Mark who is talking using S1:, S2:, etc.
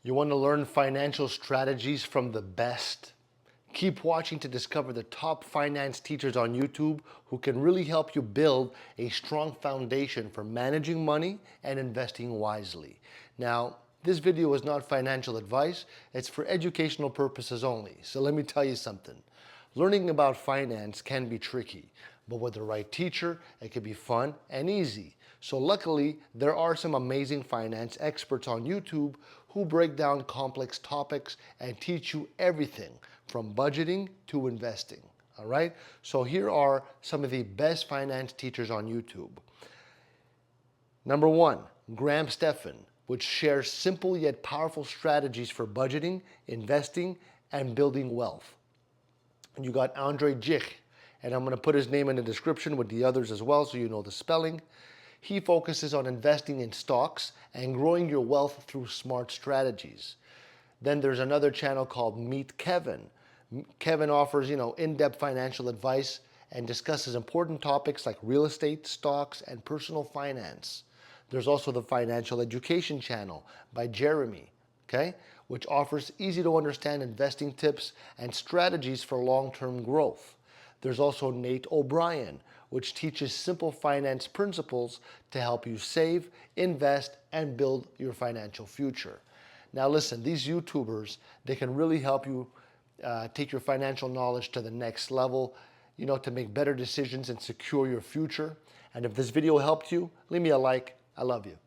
S1: You want to learn financial strategies from the best? Keep watching to discover the top finance teachers on YouTube who can really help you build a strong foundation for managing money and investing wisely. Now, this video is not financial advice, it's for educational purposes only. So let me tell you something. Learning about finance can be tricky, but with the right teacher, it can be fun and easy. So luckily, there are some amazing finance experts on YouTube who break down complex topics and teach you everything from budgeting to investing. All right? So here are some of the best finance teachers on YouTube. Number one, Stephan, which shares simple yet powerful strategies for budgeting, investing, and building wealth. And you got Andrei Jikh, and I'm going to put his name in the description with the others as well so you know the spelling. He focuses on investing in stocks and growing your wealth through smart strategies. Then there's another channel called Meet Kevin. Kevin offers, in-depth financial advice and discusses important topics like real estate, stocks, and personal finance. There's also the Financial Education channel by Jeremy, which offers easy to understand investing tips and strategies for long-term growth. There's also Nate O'Brien, which teaches simple finance principles to help you save, invest, and build your financial future. Now listen, these YouTubers, they can really help you take your financial knowledge to the next level, to make better decisions and secure your future. And if this video helped you, leave me a like. I love you.